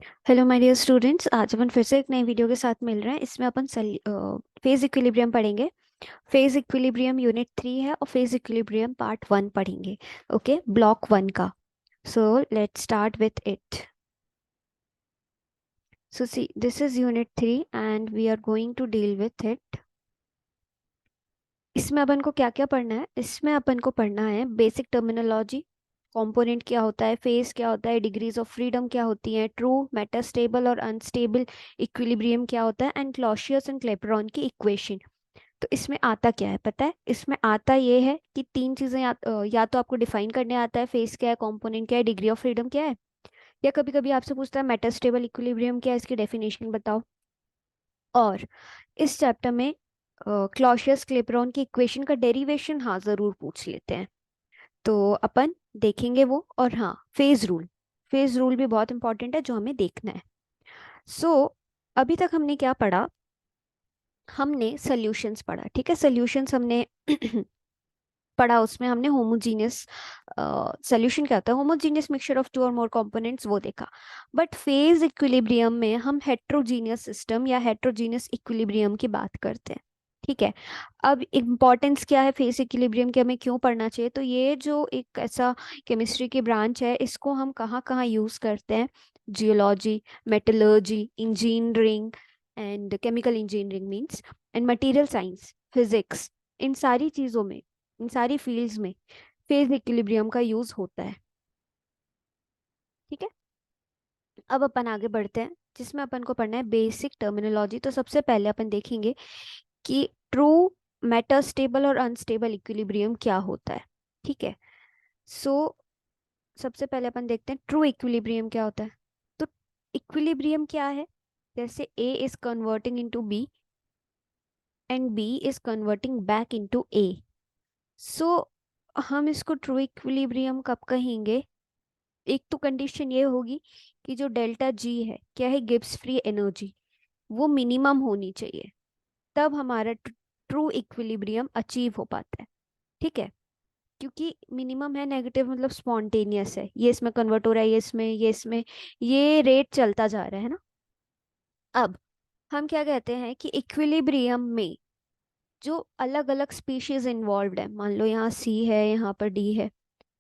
Hello my dear students, आज अपन फिर से एक नई वीडियो के साथ मिल रहे हैं। इसमें अपन फेज इक्विलिब्रियम पढ़ेंगे। फेज इक्विलिब्रियम यूनिट 3 है और फेज इक्विलिब्रियम पार्ट 1 पढ़ेंगे। ओके, ब्लॉक 1 का। So let's start with it. So see, this is unit 3 and we are going to deal with it. इसमें अपन को क्या क्या पढ़ना है? इसमें अपन को पढ़ना है बेसिक टर्मिनोलॉजी, कंपोनेंट क्या होता है, फेज क्या होता है, डिग्रीज ऑफ फ्रीडम क्या होती है, ट्रू मेटास्टेबल और अनस्टेबल इक्विलिब्रियम क्या होता है, एंड क्लॉसियस एंड क्लेपेरॉन की इक्वेशन। तो इसमें आता क्या है पता है? इसमें आता ये है कि तीन चीजें या तो आपको डिफाइन करने आता है, फेज क्या है, कंपोनेंट क्या है, डिग्री ऑफ फ्रीडम क्या है, या कभी कभी आपसे पूछता है मेटास्टेबल इक्विलिब्रियम क्या है, इसकी डेफिनेशन बताओ। और इस चैप्टर में क्लॉसियस क्लेपेरॉन की इक्वेशन का डेरिवेशन हाँ जरूर पूछ लेते हैं, तो अपन देखेंगे वो। और हाँ, फेज रूल, फेज रूल भी बहुत इंपॉर्टेंट है जो हमें देखना है। सो अभी तक हमने क्या पढ़ा? हमने सॉल्यूशंस पढ़ा, ठीक है। सॉल्यूशंस हमने पढ़ा, उसमें हमने होमोजीनियस सॉल्यूशन क्या होता है, होमोजीनियस मिक्सचर ऑफ टू और मोर कंपोनेंट्स, वो देखा। बट फेज इक्विलिब्रियम में हम हेट्रोजीनियस सिस्टम या हेट्रोजीनियस इक्विलिब्रियम की बात करते हैं, ठीक है। अब इम्पोर्टेंस क्या है फेज इक्विलिब्रियम की, हमें क्यों पढ़ना चाहिए? तो ये जो एक ऐसा केमिस्ट्री की ब्रांच है, इसको हम कहाँ कहाँ यूज करते हैं? Geology, metallurgy, engineering and chemical engineering means, and material science, physics, इन सारी चीजों में, इन सारी फील्ड्स में फेज इक्विलिब्रियम का यूज होता है, ठीक है। अब अपन आगे बढ़ते हैं, जिसमें अपन को पढ़ना है बेसिक टर्मिनोलॉजी। तो सबसे पहले अपन देखेंगे कि ट्रू, मेटास्टेबल और अनस्टेबल इक्विलिब्रियम क्या होता है, ठीक है। सो सबसे पहले अपन देखते हैं ट्रू इक्विलिब्रियम क्या होता है। तो इक्विलिब्रियम क्या है? जैसे A is converting into B and B is converting back into A. So हम इसको ट्रू इक्विलिब्रियम कब कहेंगे? एक तो कंडीशन ये होगी कि जो डेल्टा जी है, क्या है, गिब्स फ्री एनर्जी, वो मिनिमम होनी चाहिए, तब हमारा ट्रू इक्विलिब्रियम अचीव हो पाता है, ठीक है। क्योंकि मिनिमम है, नेगेटिव मतलब स्पॉन्टेनियस है, ये इसमें कन्वर्ट हो रहा है, ये इसमें, ये इसमें, ये रेट चलता जा रहा है ना। अब हम क्या कहते हैं कि इक्विलिब्रियम में जो अलग अलग स्पीशीज इन्वॉल्व है, मान लो यहाँ सी है, यहाँ पर डी है,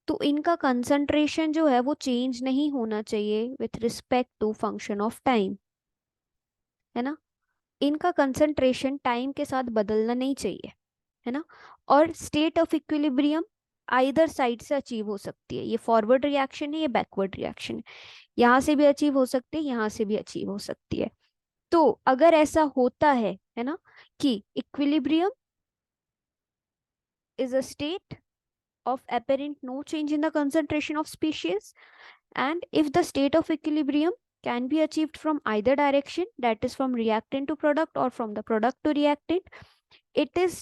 तो इनका कंसंट्रेशन जो है वो चेंज नहीं होना चाहिए with respect to function of time, है ना। इनका कंसंट्रेशन टाइम के साथ बदलना नहीं चाहिए, है ना। और state of equilibrium either side से अचीव हो सकती है, ये फॉरवर्ड रिएक्शन है, ये बैकवर्ड रिएक्शन है, यहाँ से भी अचीव हो सकती है, यहाँ से भी अचीव हो सकती है। तो अगर ऐसा होता है ना, कि equilibrium is a state of apparent no change in the concentration of species, and if the state of equilibrium can be achieved from either direction, that is from reactant to product or from the product to reactant, it is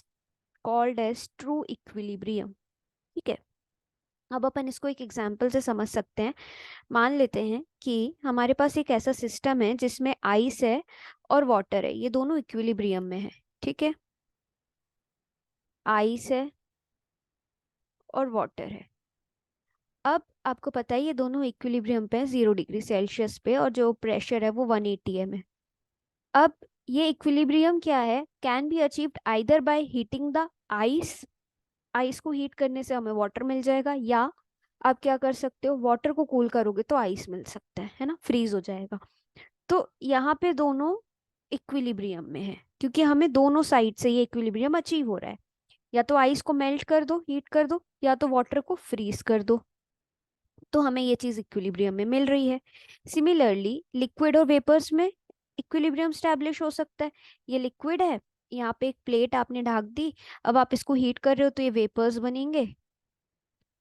called as true equilibrium, ठीक है। अब अपन इसको एक example से समझ सकते हैं। मान लेते हैं कि हमारे पास एक ऐसा सिस्टम है जिसमें आइस है और वाटर है, ये दोनों इक्विलिब्रियम में है, ठीक है। आइस है और वाटर है। अब आपको पता है ये दोनों इक्विलिब्रियम पे है, 0 डिग्री सेल्सियस पे, और जो प्रेशर है वो 180 m है। अब ये इक्विलिब्रियम क्या है, can be achieved either by heating the ice, ice को हीट करने से हमें वाटर मिल जाएगा, या आप क्या कर सकते हो, वाटर को कूल करोगे तो आइस मिल सकता है ना, फ्रीज हो जाएगा। तो यहाँ पे दोनों इक्विलिब्रियम में है, क्योंकि हमें दोनों साइड से ये इक्विलिब्रियम अचीव हो रहा है। या तो आइस को मेल्ट कर दो, हीट कर दो, या तो वाटर को फ्रीज कर दो, तो हमें ये चीज इक्विलिब्रियम में मिल रही है। सिमिलरली लिक्विड और वेपर्स में इक्विलिब्रियम स्टैब्लिश हो सकता है। ये लिक्विड है, यहाँ पे एक प्लेट आपने ढक दी, अब आप इसको हीट कर रहे हो तो ये वेपर्स बनेंगे।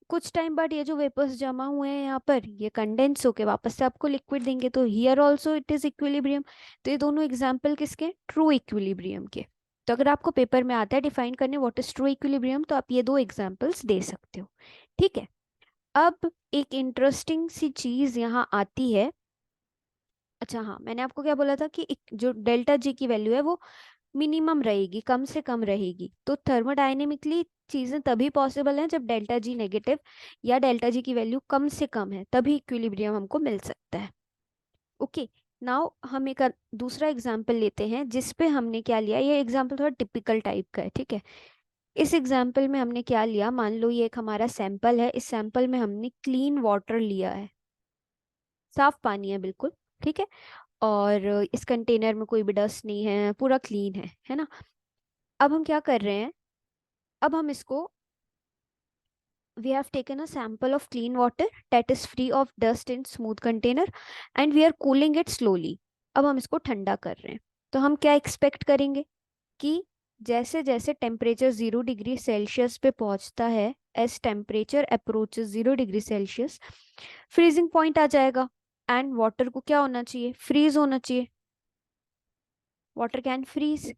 कुछ टाइम बाद ये जो वेपर्स जमा हुए हैं यहाँ पर, ये कंडेंस होके वापस से आपको लिक्विड देंगे, तो here also it is equilibrium. तो ये दोनों एग्जाम्पल किसके? ट्रू इक्विलिब्रियम के। तो अगर आपको पेपर में आता है डिफाइन करने व्हाट इज ट्रू इक्विलिब्रियम, तो आप ये दो एग्जाम्पल्स दे सकते हो, ठीक है। अब एक इंटरेस्टिंग सी चीज यहाँ आती है। अच्छा हाँ, मैंने आपको क्या बोला था कि जो डेल्टा जी की वैल्यू है वो मिनिमम रहेगी, कम से कम रहेगी। तो थर्मोडायनेमिकली चीजें तभी पॉसिबल हैं जब डेल्टा जी नेगेटिव या डेल्टा जी की वैल्यू कम से कम है, तभी इक्विलिब्रियम हमको मिल सकता है। ओके, नाउ हम एक दूसरा एग्जाम्पल लेते हैं जिस पे हमने क्या लिया, ये एग्जाम्पल थोड़ा टिपिकल टाइप का है, ठीक है। इस एग्जाम्पल में हमने क्या लिया, मान लो ये एक हमारा सैंपल है, इस सैंपल में हमने क्लीन वाटर लिया है, साफ पानी है बिल्कुल, ठीक है। और इस कंटेनर में कोई भी डस्ट नहीं है, पूरा क्लीन है ना। अब हम क्या कर रहे हैं, अब हम इसको, we have taken a sample of clean water that is free of dust in smooth container and we are cooling it slowly। अब हम इसको ठंडा कर रहे हैं, तो हम क्या एक्सपेक्ट करेंगे कि जैसे जैसे टेम्परेचर 0 डिग्री सेल्सियस पे पहुंचता है, as temperature approaches 0 degree Celsius, freezing point आ जाएगा एंड वाटर को क्या होना चाहिए, फ्रीज होना चाहिए। Water can freeze,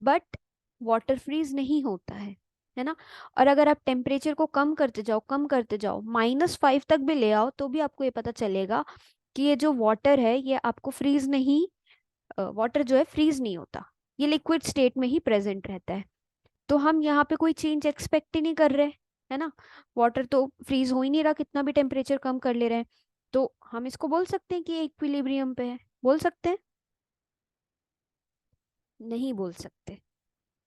but water freeze नहीं होता है ना। और अगर आप टेम्परेचर को कम करते जाओ, कम करते जाओ, -5 तक भी ले आओ, तो भी आपको ये पता चलेगा कि ये जो वाटर है ये आपको फ्रीज नहीं, वाटर जो है फ्रीज नहीं होता, ये लिक्विड स्टेट में ही प्रेजेंट रहता है। तो हम यहाँ पे कोई चेंज एक्सपेक्ट ही नहीं कर रहे, है ना। वाटर तो फ्रीज हो ही नहीं रहा, कितना भी टेम्परेचर कम कर ले रहे हैं। तो हम इसको बोल सकते हैं कि ये इक्विलिब्रियम पे है, बोल सकते हैं? नहीं बोल सकते।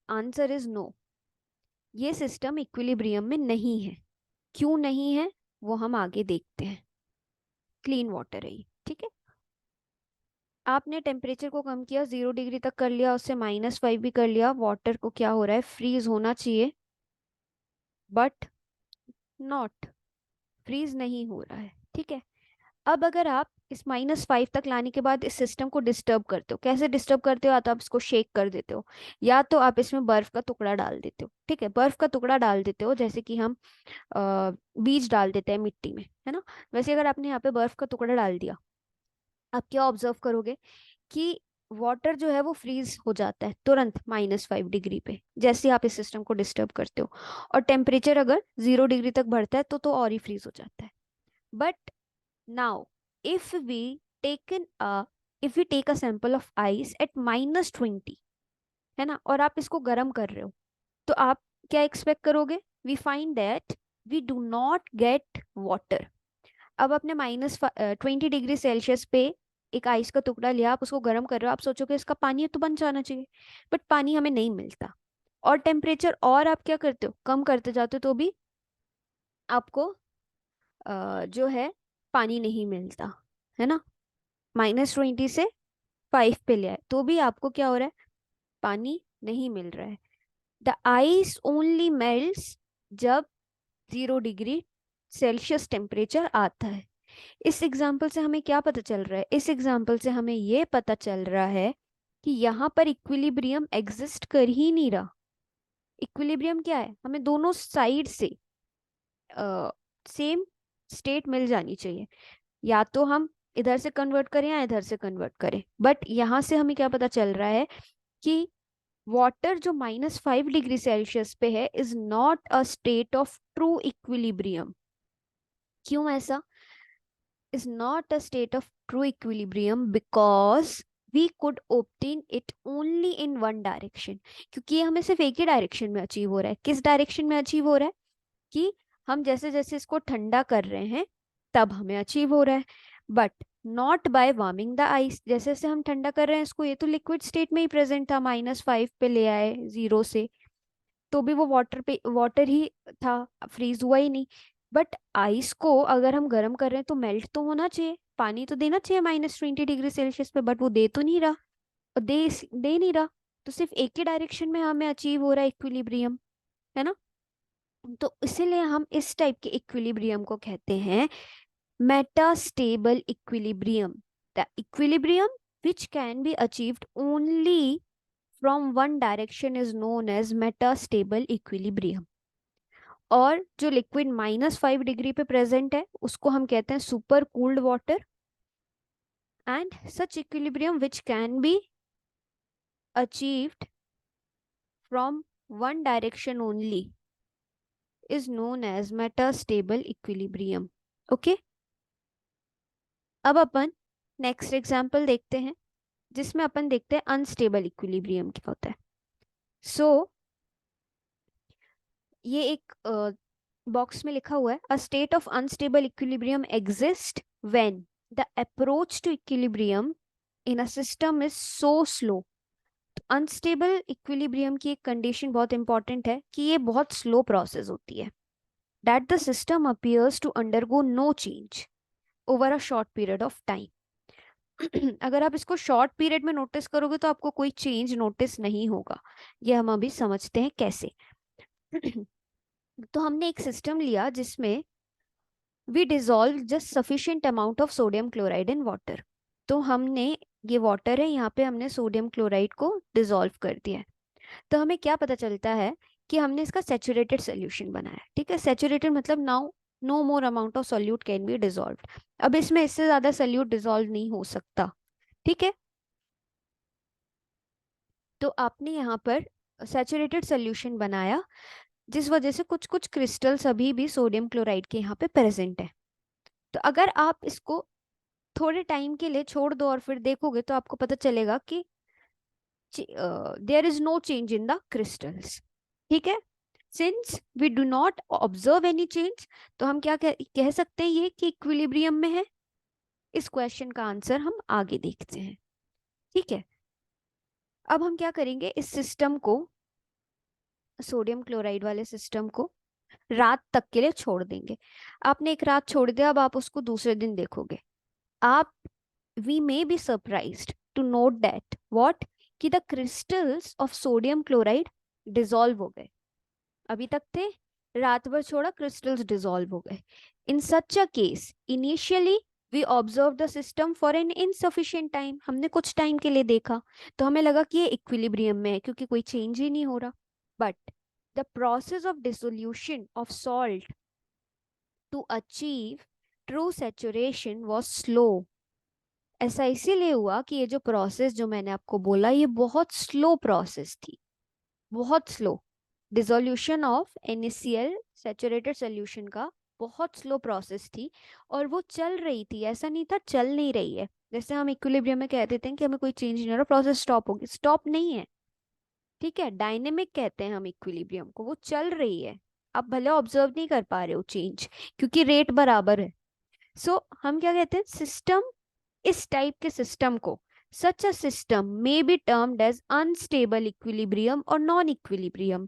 आंसर इज नो, ये सिस्टम इक्विलिब्रियम में नहीं है। क्यों नहीं है वो हम आगे देखते हैं। क्लीन वाटर है ये, ठीक है। आपने टेम्परेचर को कम किया, 0 डिग्री तक कर लिया, उससे -5 भी कर लिया, वाटर को क्या हो रहा है, फ्रीज होना चाहिए, बट नॉट, फ्रीज नहीं हो रहा है, ठीक है। अब अगर आप इस -5 तक लाने के बाद इस सिस्टम को डिस्टर्ब करते हो, कैसे डिस्टर्ब करते हो, या तो आप इसको शेक कर देते हो, या तो आप इसमें बर्फ का टुकड़ा डाल देते हो, ठीक है। बर्फ का टुकड़ा डाल देते हो जैसे कि हम बीज डाल देते हैं मिट्टी में, है ना। वैसे अगर आपने यहाँ पे बर्फ का टुकड़ा डाल दिया, आप क्या ऑब्जर्व करोगे कि वाटर जो है वो फ्रीज हो जाता है तुरंत -5 डिग्री पे, जैसे आप इस सिस्टम को डिस्टर्ब करते हो। और टेम्परेचर अगर 0 डिग्री तक बढ़ता है तो और ही फ्रीज हो जाता है। But now if we taken a if we take a sample of ice at -20, है ना, और आप इसको गर्म कर रहे हो, तो आप क्या एक्सपेक्ट करोगे, we find that we do not get water. अब आपने -20 डिग्री सेल्सियस पे एक आइस का टुकड़ा लिया, आप उसको गर्म कर रहे हो, आप सोचोगे इसका पानी तो बन जाना चाहिए, बट पानी हमें नहीं मिलता। और टेम्परेचर और आप क्या करते हो, कम करते जाते हो, तो भी आपको जो है पानी नहीं मिलता, है ना। -20 से 5 पे ले आए तो भी आपको क्या हो रहा है, पानी नहीं मिल रहा है। द आइस ओनली मेल्ट्स जब 0 डिग्री सेल्सियस टेम्परेचर आता है। इस एग्जाम्पल से हमें क्या पता चल रहा है, इस एग्जाम्पल से हमें ये पता चल रहा है कि यहाँ पर इक्विलिब्रियम एग्जिस्ट कर ही नहीं रहा। इक्विलिब्रियम क्या है, हमें दोनों साइड से सेम स्टेट मिल जानी चाहिए, या तो हम इधर से कन्वर्ट करें या इधर से कन्वर्ट करें। बट यहाँ से हमें क्या पता चल रहा है कि वाटर जो -5 डिग्री सेल्सियस पे है is not a state of true equilibrium. क्यों ऐसा, is not a state of true equilibrium because we could obtain it only in one direction। क्योंकि ये हमें सिर्फ एक ही डायरेक्शन में अचीव हो रहा है। किस डायरेक्शन में अचीव हो रहा है, कि हम जैसे जैसे इसको ठंडा कर रहे हैं तब हमें अचीव हो रहा है, but not by warming the ice. जैसे जैसे हम ठंडा कर रहे हैं इसको, ये तो लिक्विड स्टेट में ही प्रेजेंट था, -5 पे ले आए 0 से, तो भी वो वाटर ही था, फ्रीज हुआ ही नहीं। बट आइस को अगर हम गर्म कर रहे हैं तो मेल्ट तो होना चाहिए, पानी तो देना चाहिए -20 डिग्री सेल्सियस पे, बट वो दे तो नहीं रहा, और दे नहीं रहा। तो सिर्फ एक ही डायरेक्शन में हमें अचीव हो रहा है इक्विलिब्रियम, है ना। तो इसीलिए हम इस टाइप के इक्विलिब्रियम को कहते हैं metastable equilibrium. The equilibrium which can be achieved only from one direction is known as metastable equilibrium. और जो लिक्विड -5 डिग्री पे प्रेजेंट है उसको हम कहते हैं super cooled water. And such equilibrium which can be achieved from one direction only is known as metastable equilibrium. Okay, अब अपन नेक्स्ट एग्जाम्पल देखते हैं जिसमें अपन देखते हैं अनस्टेबल इक्विलिब्रियम क्या होता है। सो ये एक बॉक्स में लिखा हुआ है, a state of unstable equilibrium exist when the approach to equilibrium in a system is so slow. Unstable equilibrium की एक कंडीशन बहुत इंपॉर्टेंट है कि ये बहुत स्लो प्रोसेस होती है। That the system appears to undergo no change over a short period of time. अगर आप इसको शॉर्ट पीरियड में नोटिस करोगे तो आपको कोई चेंज नोटिस नहीं होगा। ये हम अभी समझते हैं कैसे। तो हमने एक सिस्टम लिया जिसमें we dissolve just sufficient amount of sodium chloride in water. तो हमने, ये वाटर है, यहाँ पे हमने सोडियम क्लोराइड को डिजोल्व कर दिया है। तो हमें क्या पता चलता है कि हमने इसका सेचुरेटेड सोल्यूशन बनाया। ठीक है, सेचुरेटेड मतलब now no more amount of solute can be dissolve. अब इसमें इससे ज्यादा सोल्यूट डिजोल्व नहीं हो सकता। ठीक है, तो आपने यहाँ पर सैचुरेटेड सोल्यूशन बनाया, जिस वजह से कुछ कुछ क्रिस्टल्स अभी भी सोडियम क्लोराइड के यहाँ पे प्रेजेंट है। तो अगर आप इसको थोड़े टाइम के लिए छोड़ दो और फिर देखोगे तो आपको पता चलेगा कि there is no change in the crystals. ठीक है, since we do not observe any change, तो हम क्या कह सकते हैं ये कि इक्विलिब्रियम में है। इस क्वेश्चन का आंसर हम आगे देखते हैं। ठीक है, अब हम क्या करेंगे, इस सिस्टम को, सोडियम क्लोराइड वाले सिस्टम को रात तक के लिए छोड़ देंगे। आपने एक रात छोड़ दिया, अब आप उसको दूसरे दिन देखोगे। आप, we may be surprised to note that what, कि the crystals of sodium chloride dissolve हो गए। अभी तक थे, रात भर छोड़ा, क्रिस्टल्स डिसॉल्व हो गए। In such a case initially we observe the system for an insufficient time. हमने कुछ टाइम के लिए देखा तो हमें लगा कि ये इक्विलिब्रियम में है क्योंकि कोई चेंज ही नहीं हो रहा। But the process of dissolution of salt to achieve true saturation was slow. ऐसा इसीलिए हुआ कि ये जो प्रोसेस जो मैंने आपको बोला ये बहुत स्लो प्रोसेस थी, बहुत slow. Dissolution of NaCl saturated solution का बहुत स्लो प्रोसेस थी, और वो चल रही थी, ऐसा नहीं था चल नहीं रही है। जैसे हम इक्विलिब्रियम में कह देते हैं कि हमें कोई चेंज नहीं हो रहा, प्रोसेस स्टॉप होगी, स्टॉप नहीं है। ठीक है, डायनेमिक कहते हैं हम इक्विलिब्रियम को, वो चल रही है। आप भले ऑब्जर्व नहीं कर पा रहे हो चेंज क्योंकि रेट बराबर है। सो हम क्या कहते हैं, सिस्टम, इस टाइप के सिस्टम को, such a system may be termed as unstable equilibrium or non equilibrium.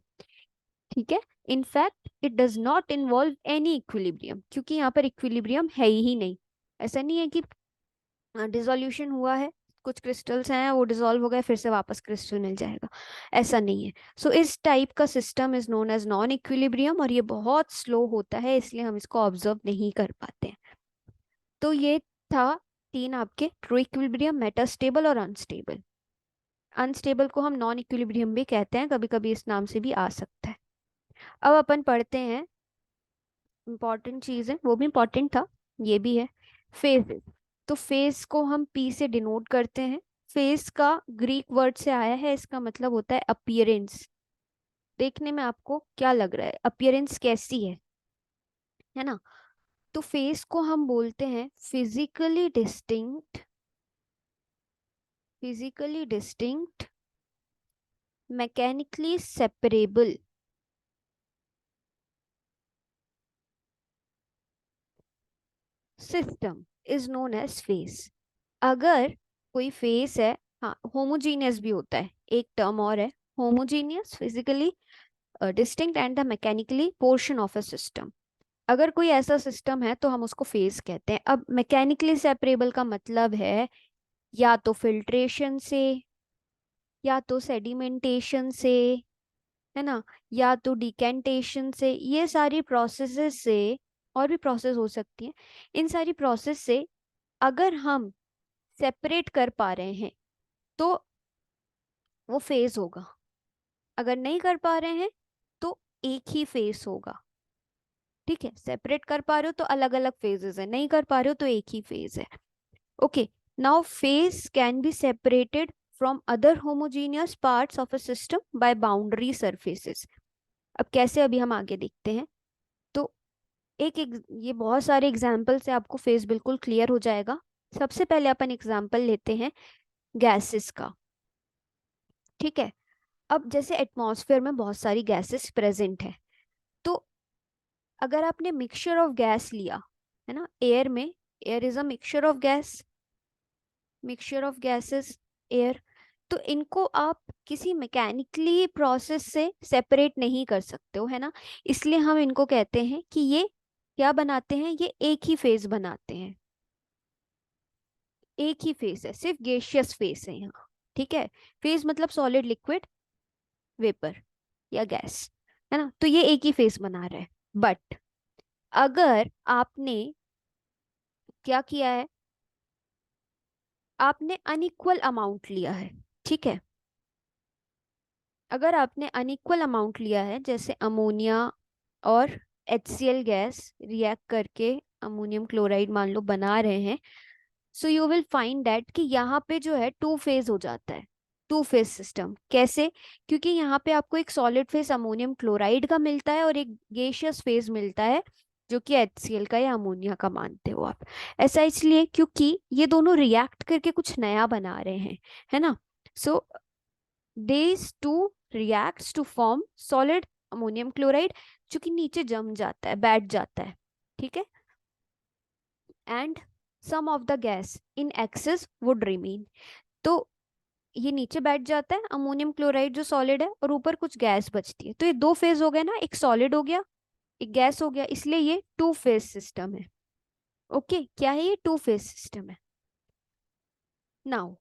ठीक है, in fact it does not involve any equilibrium, क्योंकि यहाँ पर इक्विलिब्रियम है ही नहीं। ऐसा नहीं है कि डिसोल्यूशन हुआ है, कुछ क्रिस्टल्स हैं वो डिसॉल्व हो गए, फिर से वापस क्रिस्टल मिल जाएगा, ऐसा नहीं है। सो इस टाइप का system is known as non equilibrium, और ये बहुत स्लो होता है, इसलिए हम इसको ऑब्जर्व नहीं कर पाते हैं। तो ये था तीन आपके, ट्रू इक्विलिब्रियम, मेटास्टेबल और अनस्टेबल। अनस्टेबल को हम नॉन इक्विलिब्रियम भी कहते हैं, कभी कभी इस नाम से भी आ सकता है। अब अपन पढ़ते हैं, इंपॉर्टेंट चीज है, वो भी इंपॉर्टेंट था, ये भी है, फेजेस। तो फेज को हम पी से डिनोट करते हैं। फेज का ग्रीक वर्ड से आया है, इसका मतलब होता है अपीयरेंस। देखने में आपको क्या लग रहा है, अपीयरेंस कैसी है ना। तो फेस को हम बोलते हैं physically distinct, physically distinct, mechanically separable system is known as phase. अगर कोई फेस है, हाँ होमोजीनियस भी होता है, एक टर्म और है, homogeneous, physically distinct and the mechanically portion of a system. अगर कोई ऐसा सिस्टम है तो हम उसको फेस कहते हैं। अब मैकेनिकली सेपरेबल का मतलब है या तो फिल्ट्रेशन से, या तो सेडिमेंटेशन से, है ना, या तो डिकेंटेशन से, ये सारी प्रोसेसेस से, और भी प्रोसेस हो सकती है, इन सारी प्रोसेस से अगर हम सेपरेट कर पा रहे हैं तो वो फेज होगा। अगर नहीं कर पा रहे हैं तो एक ही फेज होगा। ठीक है, सेपरेट कर पा रहे हो तो अलग अलग फेजेस है, नहीं कर पा रहे हो तो एक ही फेज है। Okay, now phase can be separated from other homogeneous parts of a system by boundary surfaces. अब कैसे, अभी हम आगे देखते हैं। तो ये बहुत सारे एग्जाम्पल से आपको फेज बिल्कुल क्लियर हो जाएगा। सबसे पहले अपन एग्जाम्पल लेते हैं गैसेस का। ठीक है, अब जैसे एटमॉस्फेयर में बहुत सारी गैसेस प्रेजेंट है, तो अगर आपने मिक्सचर ऑफ गैस लिया, है ना, एयर में air is a mixture of gas, mixture of gases, air. तो इनको आप किसी मैकेनिकली प्रोसेस से सेपरेट नहीं कर सकते हो, है ना। इसलिए हम इनको कहते हैं कि ये क्या बनाते हैं, ये एक ही फेज बनाते हैं, एक ही फेज है, सिर्फ गैसियस फेज है यहाँ। ठीक है, फेज मतलब सॉलिड, लिक्विड, वेपर या गैस, है ना। तो ये एक ही फेज बना रहा है। बट अगर आपने क्या किया है, आपने अनइक्वल अमाउंट लिया है, ठीक है, अगर आपने अनइक्वल अमाउंट लिया है, जैसे अमोनिया और HCl गैस रिएक्ट करके अमोनियम क्लोराइड मान लो बना रहे हैं, so you will find that कि यहाँ पे जो है टू फेज हो जाता है, टू फेज सिस्टम। कैसे? क्योंकि यहाँ पे आपको एक सॉलिड फेज अमोनियम क्लोराइड का मिलता है और एक गैसियस फेज मिलता है जो कि HCl का या अमोनिया का मानते हो आप। ऐसा इसलिए क्योंकि ये दोनों रिएक्ट करके कुछ नया बना रहे हैं, है ना। सो these two reacts to form solid ammonium chloride, जो कि नीचे जम जाता है, बैठ जाता है, ठीक है। And some of the gas in excess would remain. तो ये नीचे बैठ जाता है अमोनियम क्लोराइड जो सॉलिड है, और ऊपर कुछ गैस बचती है। तो ये दो फेज हो गए ना, एक सॉलिड हो गया, एक गैस हो गया, इसलिए ये टू फेज सिस्टम है। ओके, क्या है ये? टू फेज सिस्टम है। नाउ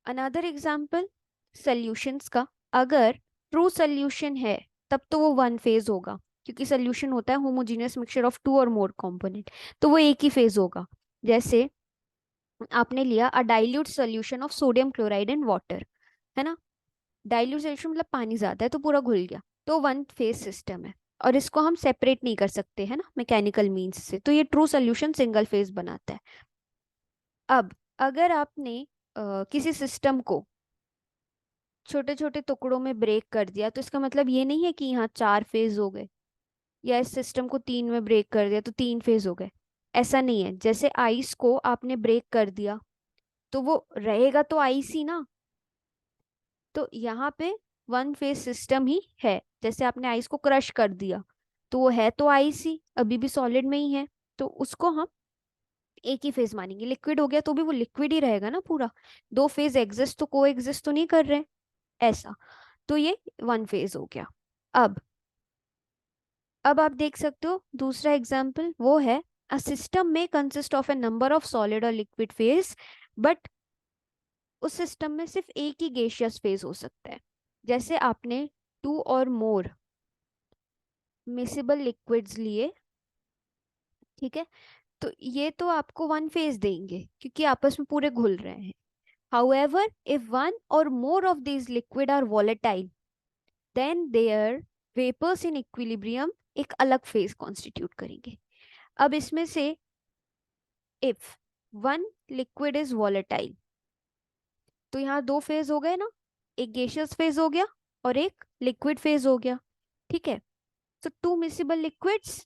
अनदर एग्जाम्पल सॉल्यूशंस का। अगर ट्रू सॉल्यूशन है तब तो वो वन फेज होगा, क्योंकि सॉल्यूशन होता है होमोजेनियस मिक्सचर ऑफ टू और मोर कंपोनेंट, तो वो एक ही फेज होगा। जैसे आपने लिया अ dilute solution of sodium chloride in water, है ना। डाइल्यूट सॉल्यूशन मतलब पानी ज्यादा है तो पूरा घुल गया, तो वन फेज सिस्टम है, और इसको हम सेपरेट नहीं कर सकते, है ना, मैकेनिकल मीन्स से। तो ये ट्रू सॉल्यूशन सिंगल फेज बनाता है। अब अगर आपने किसी सिस्टम को छोटे छोटे टुकड़ों में ब्रेक कर दिया, तो इसका मतलब ये नहीं है कि यहाँ चार फेज हो गए, या इस सिस्टम को तीन में ब्रेक कर दिया तो तीन फेज हो गए। ऐसा नहीं है। जैसे आइस को आपने ब्रेक कर दिया तो वो रहेगा तो आइस ही ना। तो यहाँ पे वन फेज सिस्टम ही है। जैसे आपने आइस को क्रश कर दिया तो वो है तो आइस ही, अभी भी सॉलिड में ही है, तो उसको हम एक ही फेज मानेंगे। लिक्विड हो गया तो भी वो लिक्विड ही रहेगा ना पूरा, दो फेज एग्जिस्ट तो को एग्जिस्ट तो नहीं कर रहे, ऐसा। तो ये वन फेज हो गया। अब अब आप देख सकते हो दूसरा एग्जाम्पल, वो है अ सिस्टम में consist of A number of solid और लिक्विड फेज, बट उस सिस्टम में सिर्फ एक ही गैसियस फेज हो सकता है। जैसे आपने टू और मोर मिसिबल लिक्विड्स लिए, ठीक है, तो ये तो आपको वन फेज देंगे क्योंकि आपस में पूरे घुल रहे हैं। However, if one or more of these liquid are volatile, then their vapors in equilibrium एक अलग फेज कॉन्स्टिट्यूट करेंगे। अब इसमें से if one liquid is volatile, तो यहाँ दो फेज हो गए ना, एक गैसियस फेज हो गया और एक लिक्विड फेज हो गया, ठीक है। तो two miscible liquids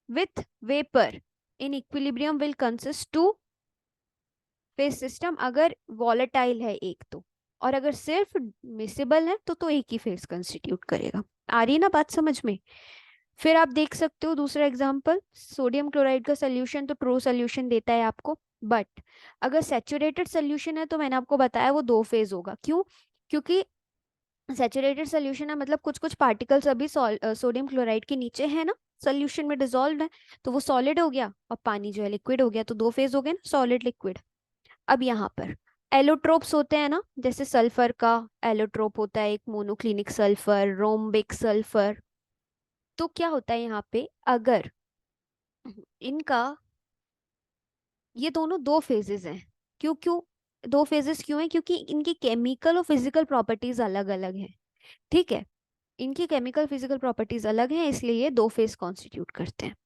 with vapour in equilibrium will consist two phase system, अगर वॉलेटाइल है एक तो, और अगर सिर्फ मिसिबल है तो एक ही फेज कंस्टिट्यूट करेगा। आ रही है ना बात समझ में? फिर आप देख सकते हो दूसरा एग्जांपल, सोडियम क्लोराइड का सोल्यूशन तो ट्रू सोल्यूशन देता है आपको, बट अगर सैचुरेटेड सोल्यूशन है तो मैंने आपको बताया वो दो फेज होगा। क्यों? क्योंकि सैचुरेटेड सोल्यूशन है मतलब कुछ कुछ पार्टिकल्स अभी सोडियम क्लोराइड के नीचे है ना, सोल्यूशन में डिसॉल्व है, तो वो सॉलिड हो गया और पानी जो है लिक्विड हो गया, तो दो फेज हो गए ना, सॉलिड लिक्विड। अब यहाँ पर एलोट्रोप्स होते हैं ना, जैसे सल्फर का एलोट्रोप होता है एक, मोनोक्लिनिक सल्फर, रोम्बिक सल्फर। तो क्या होता है यहाँ पे, अगर इनका, ये दोनों दो फेजेस हैं। क्यों क्यों दो फेजेस क्यों है? क्योंकि इनकी केमिकल और फिजिकल प्रॉपर्टीज अलग अलग हैं, ठीक है। इनकी केमिकल फिजिकल प्रॉपर्टीज अलग हैं, इसलिए ये दो फेज कॉन्स्टिट्यूट करते हैं।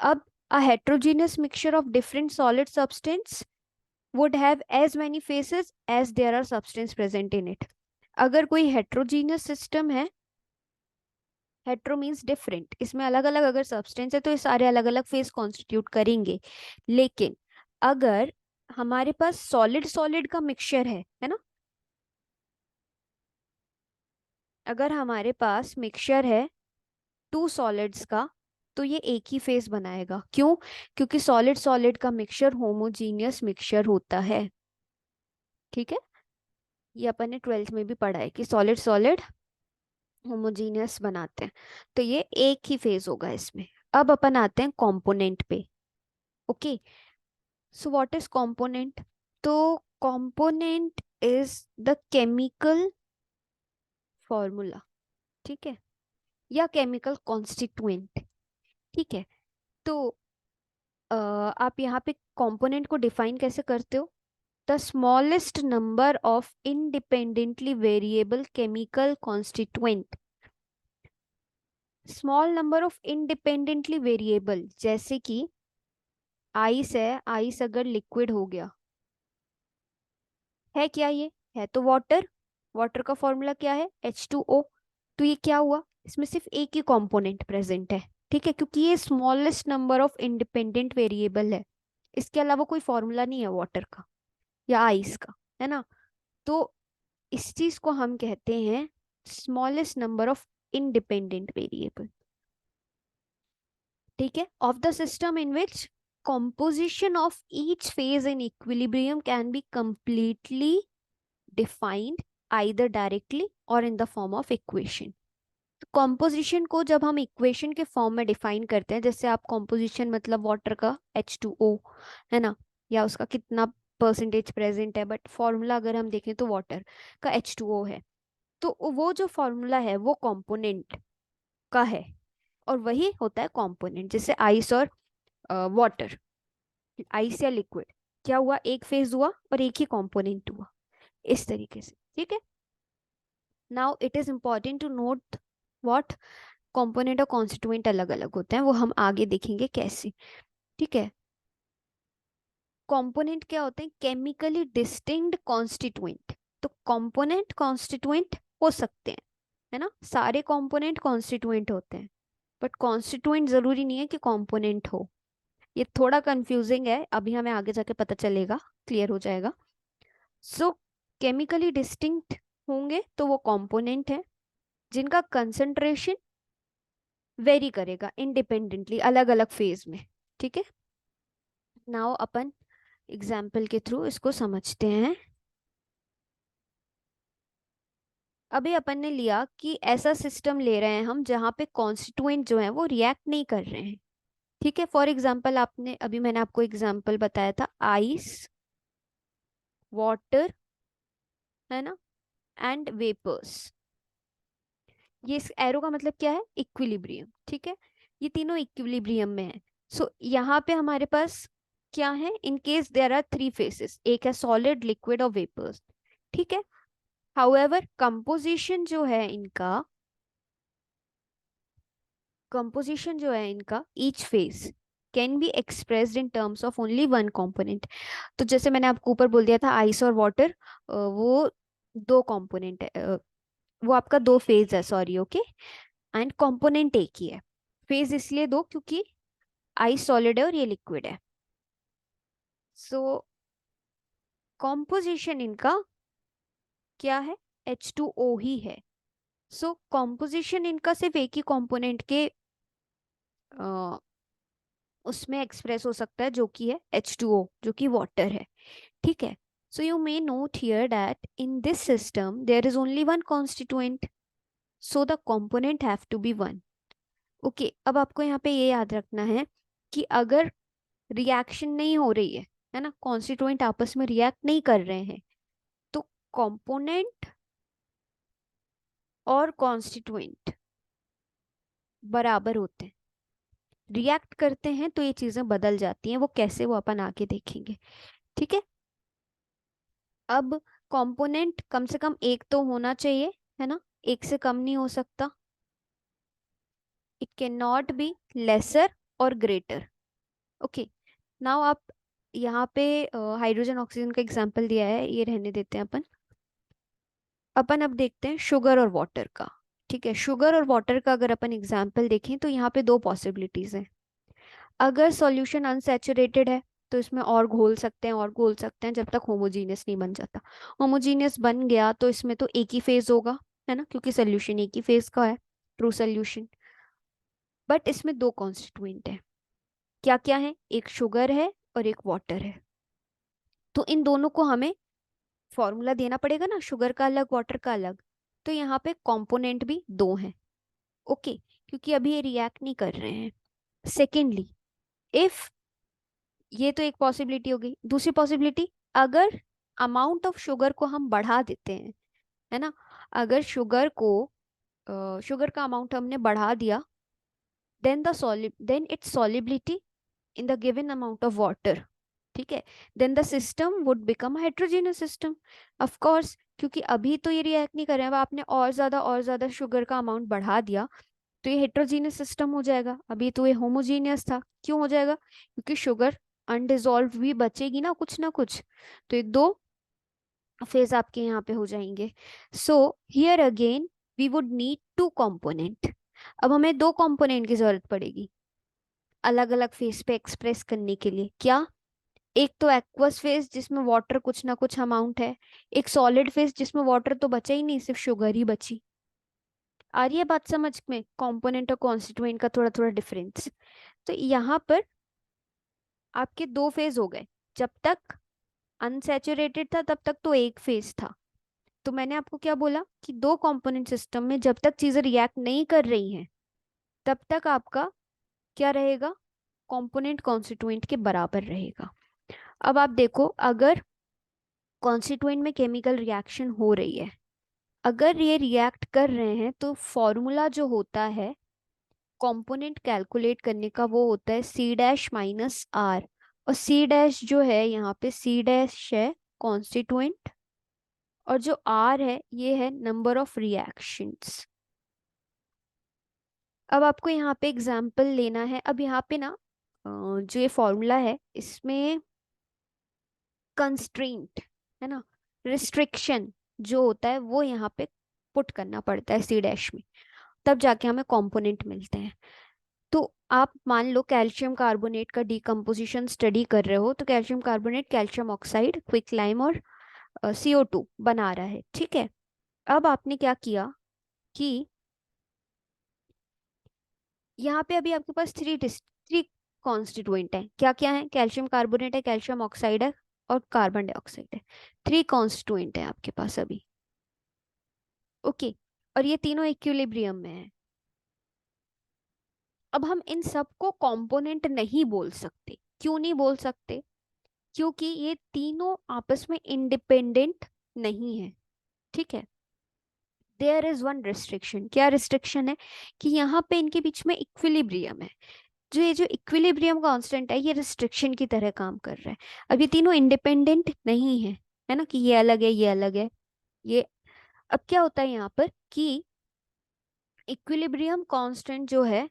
अब a heterogeneous mixture of different solid substance would have as many phases as there are substance present in it। अगर कोई हेट्रोजीनियस सिस्टम है, हेट्रो मीन्स डिफरेंट, इसमें अलग अलग अगर सब्सटेंस है तो ये सारे अलग अलग फेज कॉन्स्टिट्यूट करेंगे। लेकिन अगर हमारे पास सॉलिड सॉलिड का मिक्सचर है ना, अगर हमारे पास मिक्सचर है टू सॉलिड्स का, तो ये एक ही फेज बनाएगा। क्यों? क्योंकि सॉलिड सॉलिड का मिक्सचर होमोजीनियस मिक्सचर होता है। ठीक है, ये अपन ने ट्वेल्थ में भी पढ़ा है कि सॉलिड सॉलिड होमोजीनियस बनाते हैं। तो ये एक ही फेज होगा इसमें। अब अपन आते हैं कंपोनेंट पे। Okay, so what is component? तो component is the chemical formula, ठीक है, या केमिकल कॉन्स्टिट्यूएंट। ठीक है, तो आप यहाँ पे कंपोनेंट को डिफाइन कैसे करते हो? The smallest number of independently variable chemical constituent. Small number of independently variable, जैसे कि आइस है, आइस अगर लिक्विड हो गया है, क्या ये है तो वाटर। वाटर का फॉर्मूला क्या है? H2O। तो ये क्या हुआ? इसमें सिर्फ एक ही कंपोनेंट प्रेजेंट है। ठीक है, क्योंकि ये smallest number of independent variable है, इसके अलावा कोई फॉर्मूला नहीं है वाटर का या आइस का, है ना। तो इस चीज को हम कहते हैं smallest number of independent variable. ठीक है, of the system in which composition of each phase in equilibrium can be completely defined either directly or in the form of equation। तो कॉम्पोजिशन को जब हम इक्वेशन के फॉर्म में define करते हैं, जैसे आप कॉम्पोजिशन मतलब वाटर का H2O, है ना, या उसका कितना परसेंटेज प्रेजेंट है, बट फॉर्मूला अगर हम देखें तो वाटर का H2O है, तो वो जो फॉर्मूला है वो कंपोनेंट का है, और वही होता है कंपोनेंट। जैसे आइस और वाटर, आइस या लिक्विड, क्या हुआ? एक फेज हुआ और एक ही कंपोनेंट हुआ, इस तरीके से। ठीक है, now it is important to note what component और कॉन्स्टिट्यूएंट अलग अलग होते हैं, वो हम आगे देखेंगे कैसे। ठीक है, कंपोनेंट क्या होते हैं? Chemically distinct constituent. तो कंपोनेंट कॉन्स्टिट्यूएंट हो सकते हैं, है ना, सारे कंपोनेंट कॉन्स्टिट्यूएंट होते हैं, बट कॉन्स्टिट्यूएंट जरूरी नहीं है कि कंपोनेंट हो। ये थोड़ा कंफ्यूजिंग है, अभी हमें आगे जाके पता चलेगा, क्लियर हो जाएगा। सो केमिकली डिस्टिंक्ट होंगे तो वो कंपोनेंट है, जिनका कंसंट्रेशन वेरी करेगा इंडिपेंडेंटली अलग अलग फेज में। ठीक है, नाउ अपन एग्जाम्पल के थ्रू इसको समझते हैं। अभी अपन ने लिया कि ऐसा सिस्टम ले रहे हैं हम जहाँ पे कॉन्स्टिट्यूएंट जो है वो रिएक्ट नहीं कर रहे हैं। ठीक है, फॉर एग्जाम्पल आपने अभी मैंने आपको एग्जाम्पल बताया था आइस, वाटर, है ना, एंड वेपर्स। ये इस एरो का मतलब क्या है? इक्विलिब्रियम। ठीक है, ये तीनों इक्विलिब्रियम में है। सो यहाँ पे हमारे पास क्या है? In case there are three phases, एक है सॉलिड, लिक्विड और वेपर्स। ठीक है, हाउएवर कंपोजिशन जो है इनका, कंपोजिशन जो है इनका, each phase can be expressed in terms of only one component. तो जैसे मैंने आपको ऊपर बोल दिया था आइस और वाटर, वो दो कंपोनेंट है, वो आपका दो फेज है, सॉरी, ओके, एंड कंपोनेंट एक ही है। फेज इसलिए दो क्योंकि आइस सॉलिड है और ये लिक्विड है। सो कॉम्पोजिशन इनका क्या है? H2O ही है। सो कॉम्पोजिशन इनका सिर्फ एक ही कंपोनेंट के उसमें एक्सप्रेस हो सकता है, जो कि है H2O, जो कि वाटर है। ठीक है, so you may note here that in this system there is only one constituent, so the component have to be one. Okay, अब आपको यहाँ पे ये याद रखना है कि अगर रिएक्शन नहीं हो रही है ना, कॉन्स्टिट्यूएंट आपस में रिएक्ट नहीं कर रहे हैं, तो कंपोनेंट और कॉन्स्टिट्यूएंट बराबर होते हैं। रिएक्ट करते हैं तो ये चीजें बदल जाती हैं, वो कैसे, वो अपन आगे देखेंगे। ठीक है, अब कंपोनेंट कम से कम एक तो होना चाहिए, है ना, एक से कम नहीं हो सकता। It can not be lesser और ग्रेटर। ओके, नाउ आप यहाँ पे हाइड्रोजन ऑक्सीजन का एग्जांपल दिया है, ये रहने देते हैं अपन। अपन अब देखते हैं शुगर और वाटर का। ठीक है, शुगर और वाटर का अगर अपन एग्जांपल देखें तो यहाँ पे दो पॉसिबिलिटीज हैं। अगर सॉल्यूशन अनसैचुरेटेड है तो इसमें और घोल सकते हैं, और घोल सकते हैं जब तक होमोजीनियस नहीं बन जाता। होमोजीनियस बन गया तो इसमें तो एक ही फेज होगा, है ना, क्योंकि सोल्यूशन एक ही फेज का है, ट्रू सोल्यूशन। बट इसमें दो कॉन्स्टिट्यूएंट है। क्या क्या है? एक शुगर है और एक वाटर है। तो इन दोनों को हमें फॉर्मूला देना पड़ेगा ना, शुगर का अलग वाटर का अलग। तो यहाँ पे कंपोनेंट भी दो हैं। ओके, क्योंकि अभी ये रिएक्ट नहीं कर रहे हैं। सेकेंडली, इफ, ये तो एक पॉसिबिलिटी हो गई। दूसरी पॉसिबिलिटी, अगर अमाउंट ऑफ शुगर को हम बढ़ा देते हैं, है ना, अगर शुगर का अमाउंट हमने बढ़ा दिया, then its solubility in the given amount of water, ठीक है, then the system would become heterogeneous system. Of course, क्योंकि अभी तो ये रिएक्ट नहीं कर रहे हैं, अब आपने और ज्यादा शुगर का अमाउंट बढ़ा दिया, तो ये हेट्रोजीनियस सिस्टम हो जाएगा। अभी तो ये होमोजीनियस था। क्यों हो जाएगा? क्योंकि शुगर अनडिजॉल्व भी बचेगी ना कुछ। तो ये दो फेज आपके यहाँ पे हो जाएंगे। So here again we would need two component. अब हमें दो कंपोनेंट की जरूरत पड़ेगी अलग अलग फेज पे एक्सप्रेस करने के लिए। क्या? एक तो एक्वस फेज जिसमें वाटर कुछ ना कुछ अमाउंट है, एक सॉलिड फेज जिसमें वाटर तो बचा ही नहीं, सिर्फ शुगर ही बची। आ रही है बात समझ में? कंपोनेंट और कॉन्स्टिट्यूएंट का थोड़ा थोड़ा डिफरेंस। तो यहाँ पर आपके दो फेज हो गए। जब तक अनसैचुरेटेड था तब तक तो एक फेज था। तो मैंने आपको क्या बोला कि दो कंपोनेंट सिस्टम में जब तक चीजें रिएक्ट नहीं कर रही हैं तब तक आपका क्या रहेगा? कंपोनेंट कॉन्स्टिट्यूएंट के बराबर रहेगा। अब आप देखो, अगर कॉन्स्टिट्यूएंट में केमिकल रिएक्शन हो रही है, अगर ये रिएक्ट कर रहे हैं, तो फॉर्मूला जो होता है कंपोनेंट कैलकुलेट करने का वो होता है सी डैश माइनस आर। और सी डैश जो है यहाँ पे, सी डैश है कॉन्स्टिट्यूएंट, और जो आर है ये है नंबर ऑफ रिएक्शंस। अब आपको यहाँ पे एग्जाम्पल लेना है। अब यहाँ पे ना जो ये फॉर्मूला है इसमें कंस्ट्रेंट, है ना, रिस्ट्रिक्शन जो होता है वो यहाँ पे पुट करना पड़ता है सी डैश में, तब जाके हमें कंपोनेंट मिलते हैं। तो आप मान लो कैल्शियम कार्बोनेट का डिकम्पोजिशन स्टडी कर रहे हो, तो calcium carbonate calcium oxide, quick lime और CO2 बना रहा है, ठीक है। अब आपने क्या किया कि यहाँ पे अभी आपके पास थ्री कॉन्स्टिट्यूएंट है। क्या क्या है? कैल्शियम कार्बोनेट है, कैल्शियम ऑक्साइड है और कार्बन डाइऑक्साइड है। थ्री कॉन्स्टिट्यूएंट है आपके पास अभी। ओके, और ये तीनों इक्विलिब्रियम में है। अब हम इन सबको कंपोनेंट नहीं बोल सकते। क्यों नहीं बोल सकते? क्योंकि ये तीनों आपस में इंडिपेंडेंट नहीं है, ठीक है। There is one restriction. क्या रिस्ट्रिक्शन है? कि यहाँ पे इनके बीच में इक्विलिब्रियम है। जो इक्विलिब्रियम कांस्टेंट है ये रिस्ट्रिक्शन की तरह काम कर रहा है। अब ये तीनों इंडिपेंडेंट नहीं है ना, कि ये अलग है ये अलग है ये। अब क्या होता है यहाँ पर कि इक्विलिब्रियम कांस्टेंट जो है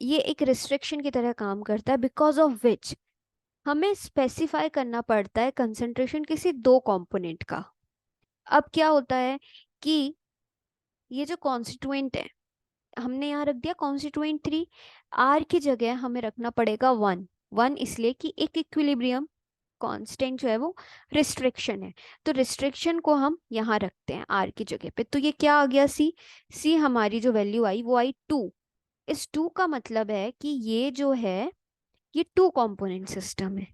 ये एक रिस्ट्रिक्शन की तरह काम करता है, बिकॉज ऑफ विच हमें स्पेसिफाई करना पड़ता है कंसेंट्रेशन किसी दो कंपोनेंट का। अब क्या होता है कि ये जो कॉन्स्टिट्यूएंट है हमने यहाँ रख दिया कॉन्स्टिट्यूएंट 3, आर की जगह हमें रखना पड़ेगा 1। 1 इसलिए कि एक इक्विलिब्रियम कांस्टेंट जो है वो रिस्ट्रिक्शन है, तो रिस्ट्रिक्शन को हम यहाँ रखते हैं आर की जगह पे। तो ये क्या आ गया? सी। सी हमारी जो वैल्यू आई वो आई 2। इस 2 का मतलब है कि ये जो है ये टू कंपोनेंट सिस्टम है,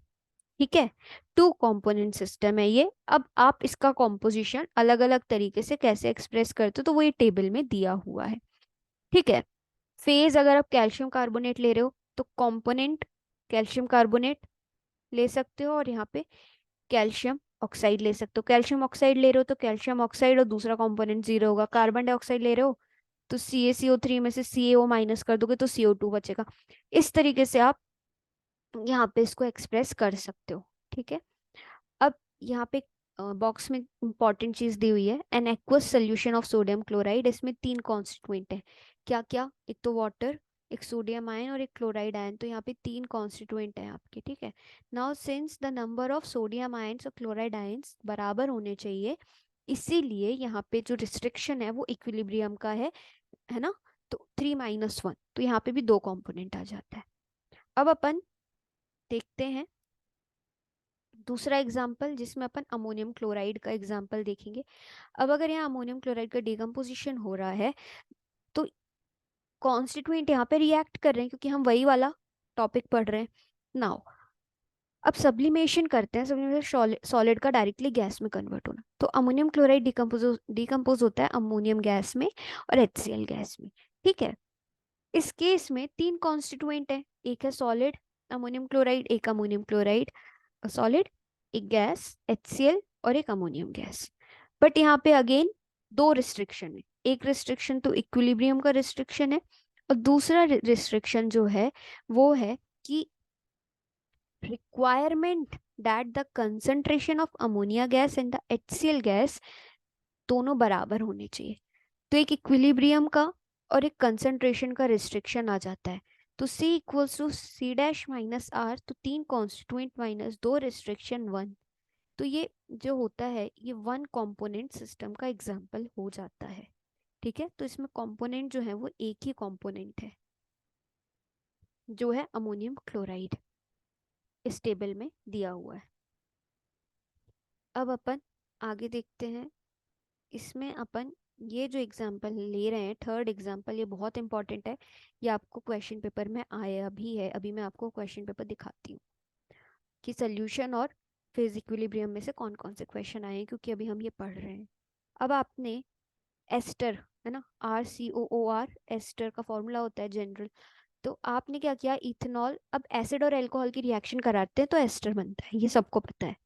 ठीक है। टू कंपोनेंट सिस्टम है ये। अब आप इसका कॉम्पोजिशन अलग अलग तरीके से कैसे एक्सप्रेस करते हो तो वो ये टेबल में दिया हुआ है, ठीक है। फेज अगर आप कैल्शियम कार्बोनेट ले रहे हो तो कंपोनेंट कैल्शियम कार्बोनेट ले सकते हो, और यहाँ पे कैल्शियम ऑक्साइड ले सकते हो। कैल्शियम ऑक्साइड ले रहे हो तो कैल्शियम ऑक्साइड और दूसरा कंपोनेंट जीरो होगा। कार्बन डाइऑक्साइड ले रहे हो तो CaCO3 में से CaO माइनस कर दोगे तो CO2 बचेगा। इस तरीके से आप यहाँ पे इसको एक्सप्रेस कर सकते हो, ठीक है। अब यहाँ पे बॉक्स में इंपॉर्टेंट चीज दी हुई है, an aqueous solution of sodium chloride. इसमें तीन कॉन्स्टिट्यूएंट है। क्या क्या? एक तो वाटर, एक सोडियम आयन और एक क्लोराइड आयन। तो यहाँ पे तीन कॉन्स्टिट्यूएंट है आपके, ठीक है। Now since the number of sodium ions और क्लोराइड आयन्स बराबर होने चाहिए, इसीलिए यहाँ पे जो रिस्ट्रिक्शन है वो इक्विलिब्रियम का है ना। तो 3 - 1, तो यहाँ पे भी दो कॉम्पोनेंट आ जाता है। अब अपन देखते हैं दूसरा एग्जाम्पल जिसमें अपन अमोनियम क्लोराइड का एग्जाम्पल देखेंगे। अब अगर यहाँ अमोनियम क्लोराइड का डिकम्पोजिशन हो रहा है तो कॉन्स्टिट्यूएंट यहाँ पे रिएक्ट कर रहे हैं क्योंकि हम वही वाला टॉपिक पढ़ रहे हैं। नाउ अब सब्लिमेशन करते हैं, सब्लिमेशन सॉलिड का डायरेक्टली गैस में कन्वर्ट होना। तो अमोनियम क्लोराइड डिकम्पोज होता है अमोनियम गैस में और HCl गैस में। ठीक है, इस केस में तीन कॉन्स्टिट्यूएंट है, एक है सॉलिड अमोनियम क्लोराइड, एक अमोनियम क्लोराइड सॉलिड, एक गैस HCl और एक अमोनियम गैस। बट यहाँ पे अगेन दो रिस्ट्रिक्शन है, एक रिस्ट्रिक्शन तो इक्विलिब्रियम का रिस्ट्रिक्शन है और दूसरा रिस्ट्रिक्शन जो है वो है कि requirement that the concentration of ammonia gas and the HCl gas दोनों बराबर होने चाहिए। तो एक इक्विलिब्रियम का और एक कंसंट्रेशन का रिस्ट्रिक्शन आ जाता है। तो C equals to C dash minus R, तो तीन कॉन्स्टिट्यूएंट माइनस दो रिस्ट्रिक्शन वन। तो ये जो होता है ये वन कंपोनेंट सिस्टम का एग्जाम्पल हो जाता है। ठीक है, तो इसमें कंपोनेंट जो है वो एक ही कंपोनेंट है जो है अमोनियम क्लोराइड, इस टेबल में दिया हुआ है। अब अपन आगे देखते हैं, इसमें अपन ये जो एग्जाम्पल ले रहे हैं थर्ड एग्जाम्पल, ये बहुत इंपॉर्टेंट है, ये आपको क्वेश्चन पेपर में आया भी है। अभी मैं आपको क्वेश्चन पेपर दिखाती हूँ कि सोल्यूशन और फेज इक्विलिब्रियम में से कौन कौन से क्वेश्चन आए हैं, क्योंकि अभी हम ये पढ़ रहे हैं। अब आपने एस्टर है ना, RCOOR एस्टर का फॉर्मूला होता है जनरल। तो आपने क्या किया, इथेनॉल, अब एसिड और अल्कोहल की रिएक्शन कराते हैं तो एस्टर बनता है, ये सबको पता है।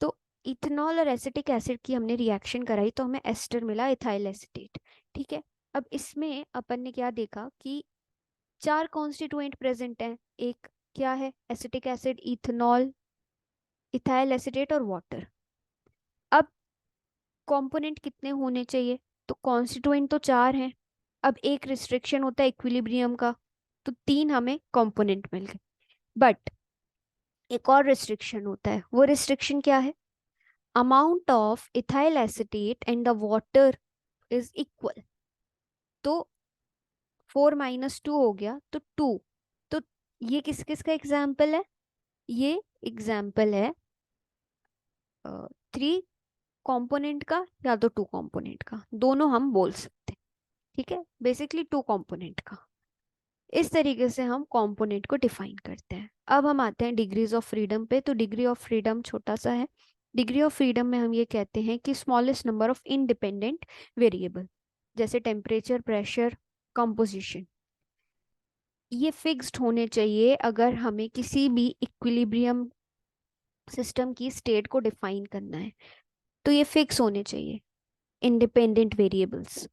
तो इथेनॉल और एसिटिक एसिड की हमने रिएक्शन कराई तो हमें एस्टर मिला, इथाइल एसिटेट। ठीक है, अब इसमें अपन ने क्या देखा कि चार कॉन्स्टिट्यूएंट प्रेजेंट हैं, एक क्या है, acetic acid, ethanol, ethyl acetate और वाटर। अब कंपोनेंट कितने होने चाहिए, तो कॉन्स्टिट्यूएंट तो चार हैं, अब एक रिस्ट्रिक्शन होता है इक्विलिब्रियम का, तो तीन हमें कंपोनेंट मिल गए। बट एक और रिस्ट्रिक्शन होता है, वो रिस्ट्रिक्शन क्या है, amount of ethyl acetate and the water is equal। तो 4 - 2 हो गया तो 2। तो ये किस किस का एग्जाम्पल है, ये एग्जाम्पल है 3 कंपोनेंट का या तो 2 कंपोनेंट का, दोनों हम बोल सकते हैं। ठीक है, बेसिकली 2 कंपोनेंट का। इस तरीके से हम कंपोनेंट को डिफाइन करते हैं। अब हम आते हैं डिग्रीज ऑफ फ्रीडम पे। तो डिग्री ऑफ फ्रीडम छोटा सा है। डिग्री ऑफ फ्रीडम में हम ये कहते हैं कि smallest number of independent variable, जैसे टेम्परेचर, प्रेशर, कंपोजिशन, ये फिक्स्ड होने चाहिए अगर हमें किसी भी इक्विलिब्रियम सिस्टम की स्टेट को डिफाइन करना है। तो ये फिक्स होने चाहिए इंडिपेंडेंट वेरिएबल्स,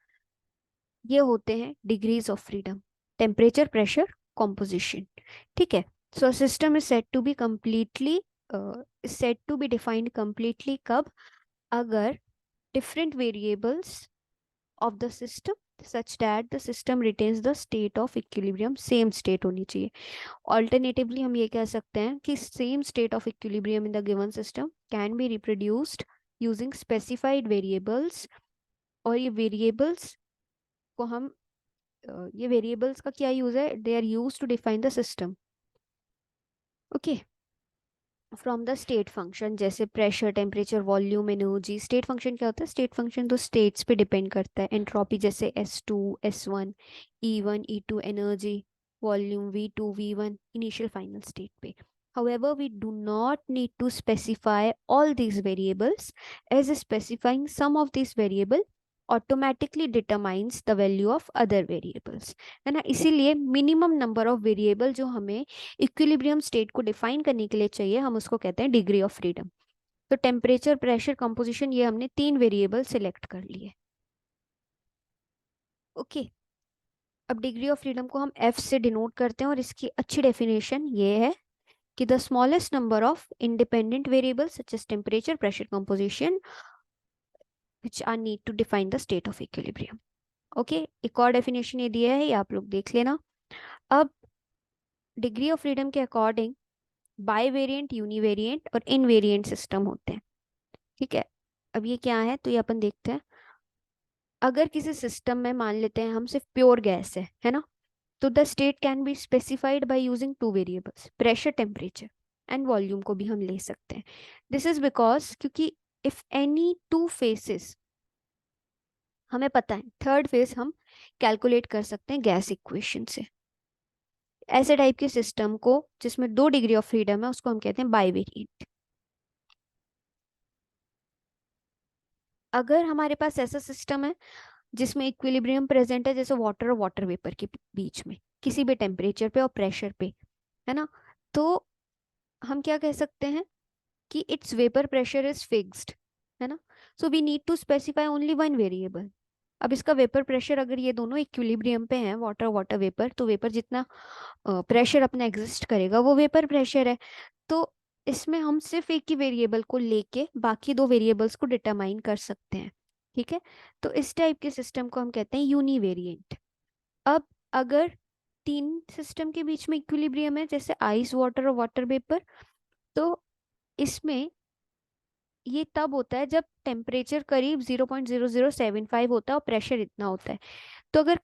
ये होते हैं degrees of freedom, temperature, pressure, composition. ठीक है, so a system is set to be completely set to be defined completely कब, अगर different variables of the system such that the system retains the state of equilibrium, same state होनी चाहिए। Alternatively हम ये कह सकते हैं कि same state of equilibrium in the given system can be reproduced using specified variables। और ये variables को हम ये variables का क्या यूज है, they are used to define the system। Okay, from the state function, जैसे pressure, temperature, volume, energy. State function क्या होता है, स्टेट फंक्शन तो स्टेट्स पे डिपेंड करता है। एंट्रोपी जैसे S2 S1, E1 E2, energy, volume V2 V1, initial final state पे। However, we do not need to specify all these variables, as specifying some of these variable automatically determines the value of other variables, है ना। इसीलिए minimum number of variable जो हमें equilibrium state को define करने के लिए चाहिए, हम उसको कहते हैं डिग्री ऑफ फ्रीडम। तो टेम्परेचर, प्रेशर, कंपोजिशन, ये हमने 3 वेरिएबल सिलेक्ट कर लिए। ओके, अब डिग्री ऑफ फ्रीडम को हम F से डिनोट करते हैं और इसकी अच्छी डेफिनेशन ये है कि the smallest number of independent variables such as temperature, pressure, composition which are need to define the state of equilibrium। Okay, एक और डेफिनेशन ये दिया है, ये आप लोग देख लेना। अब डिग्री ऑफ फ्रीडम के अकॉर्डिंग बाईवेरिएंट, यूनिवेरिएंट और इनवेरिएंट सिस्टम होते हैं। ठीक है, अब ये क्या है तो ये अपन देखते हैं। अगर किसी सिस्टम में मान लेते हैं हम सिर्फ प्योर गैस है ना, तो the state can be specified by using 2 variables, pressure, temperature and volume को भी हम ले सकते हैं। दिस इज बिकॉज क्योंकि इफ एनी 2 फेसेस, हमें पता है थर्ड फेज हम कैलकुलेट कर सकते हैं गैस इक्वेशन से। ऐसे टाइप के सिस्टम को जिसमें 2 डिग्री ऑफ फ्रीडम है उसको हम कहते हैं बाइवेरिएंट। अगर हमारे पास ऐसा सिस्टम है जिसमें इक्विलिब्रियम प्रेजेंट है, जैसे वाटर और वाटर वेपर के बीच में किसी भी टेम्परेचर पे और प्रेशर पे, है ना, तो हम क्या कह सकते हैं कि it's vapour pressure is fixed, है ना। So we need to specify only one variable. अब इसका वेपर प्रेशर अगर ये दोनों इक्विलिब्रियम पे हैं, वाटर वाटर वेपर, तो वेपर जितना प्रेशर अपना एग्जिस्ट करेगा वो वेपर प्रेशर है। तो इसमें हम सिर्फ एक ही वेरिएबल को लेके बाकी 2 वेरिएबल्स को डिटरमाइन कर सकते हैं। ठीक है, तो इस टाइप के सिस्टम को हम कहते हैं यूनिवेरिएंट। अब अगर 3 सिस्टम के बीच में इक्विलिब्रियम है, जैसे आइस वाटर और वाटर वेपर, तो इसमें ये तब होता है जब टेम्परेचर करीब 0.0075 होता है और प्रेशर इतना होता है। तो अगर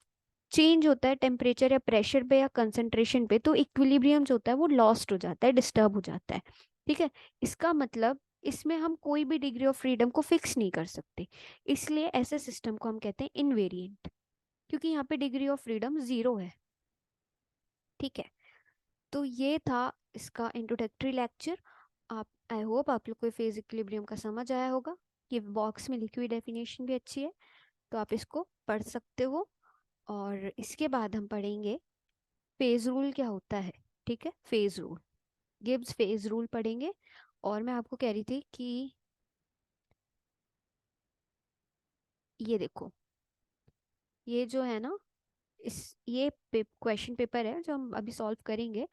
चेंज होता है टेम्परेचर या प्रेशर पे या कंसंट्रेशन पे, तो इक्विलिब्रियम जो होता है वो लॉस्ट हो जाता है, डिस्टर्ब हो जाता है। ठीक है, इसका मतलब इसमें हम कोई भी डिग्री ऑफ फ्रीडम को फिक्स नहीं कर सकते, इसलिए ऐसे सिस्टम को हम कहते हैं इनवेरिएंट, क्योंकि यहाँ पे डिग्री ऑफ फ्रीडम 0 है। ठीक है, तो ये था इसका इंट्रोडक्टरी लेक्चर। आप, आई होप आप लोग को फेज इक्विलिब्रियम का समझ आया होगा। ये बॉक्स में लिखी हुई डेफिनेशन भी अच्छी है, तो आप इसको पढ़ सकते हो। और इसके बाद हम पढ़ेंगे फेज रूल क्या होता है। ठीक है, phase rule, Gibbs phase rule पढ़ेंगे। और मैं आपको कह रही थी कि ये देखो, ये जो है ना, इस ये क्वेश्चन पेपर है जो हम अभी सॉल्व करेंगे।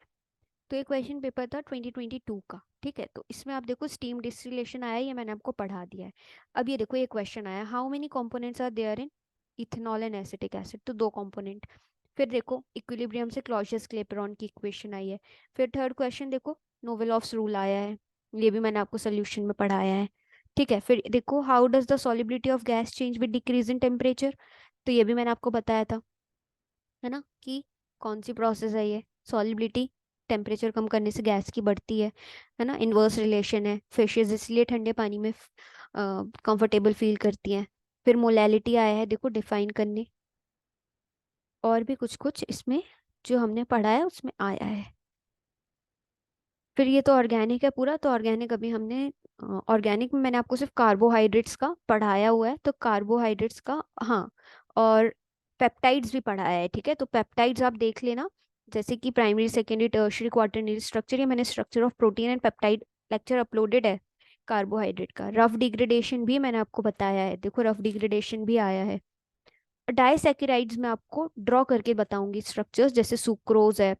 तो ये क्वेश्चन पेपर था 2022 का। ठीक है, तो इसमें आप देखो स्टीम डिस्टिलेशन आया, ये मैंने आपको पढ़ा दिया है। अब ये देखो, ये क्वेश्चन आया, how many components are there in ethanol and acetic acid, तो 2 कंपोनेंट। फिर देखो इक्विलिब्रियम से क्लॉसियस क्लेपेरॉन की इक्वेशन आई है। फिर थर्ड क्वेश्चन देखो, नोवेलोफ्स रूल आया है, ये भी मैंने आपको सोल्यूशन में पढ़ाया है। ठीक है, फिर देखो how does the solubility of gas change with decrease in temperature, तो ये भी मैंने आपको बताया था, है ना, कि कौन सी प्रोसेस है ये, सॉलिबिलिटी टेम्परेचर कम करने से गैस की बढ़ती है ना, इनवर्स रिलेशन है, फिशेस इसलिए ठंडे पानी में कंफर्टेबल फील करती हैं। फिर मोलैलिटी आया है देखो डिफाइन करने, और भी कुछ कुछ इसमें जो हमने पढ़ा है उसमें आया है। फिर ये तो ऑर्गेनिक है पूरा, तो ऑर्गेनिक अभी हमने, ऑर्गेनिक में मैंने आपको सिर्फ कार्बोहाइड्रेट्स का पढ़ाया हुआ है, तो कार्बोहाइड्रेट्स का, हाँ, और पेप्टाइड्स भी पढ़ाया है। ठीक है, तो पेप्टाइड्स आप देख लेना, जैसे कि primary secondary tertiary quaternary structure, ये मैंने structure of protein and peptide lecture uploaded है। कार्बोहाइड्रेट का रफ डिग्रेडेशन भी मैंने आपको बताया है, देखो रफ डिग्रेडेशन भी आया है। डाइसैकेराइड्स में आपको ड्रॉ करके बताऊंगी स्ट्रक्चर्स, जैसे सुक्रोज है,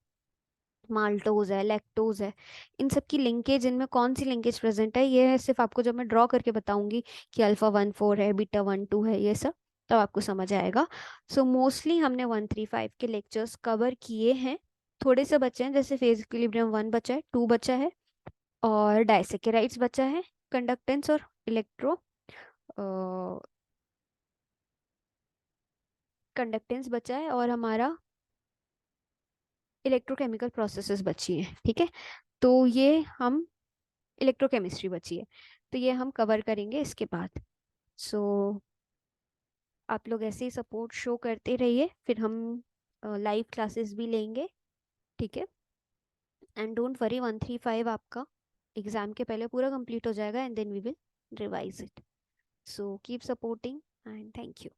माल्टोज है, लैक्टोज है, इन सब की लिंकेज, इनमें कौन सी लिंकेज प्रेजेंट है, ये है सिर्फ आपको जब मैं ड्रॉ करके बताऊंगी कि अल्फा 1 4 है, बीटा 1 2 है, ये सब तब आपको समझ आएगा। सो मोस्टली हमने 1 3 5 के लेक्चर्स कवर किए हैं। थोड़े से बचे हैं, जैसे फेज इक्विलिब्रियम 1 बचा है, 2 बचा है, और डाइसेकेराइड्स बचा है, कंडक्टेंस और इलेक्ट्रो कंडक्टेंस बचा है, और हमारा इलेक्ट्रोकेमिकल प्रोसेसेस बची हैं। ठीक है, तो ये हम, इलेक्ट्रोकेमिस्ट्री बची है, तो ये हम कवर करेंगे इसके बाद। सो आप लोग ऐसे ही सपोर्ट शो करते रहिए, फिर हम लाइव क्लासेस भी लेंगे। ठीक है, एंड डोंट वरी, 1 3 5 आपका एग्जाम के पहले पूरा कंप्लीट हो जाएगा, and then we will revise it. So keep supporting and thank you.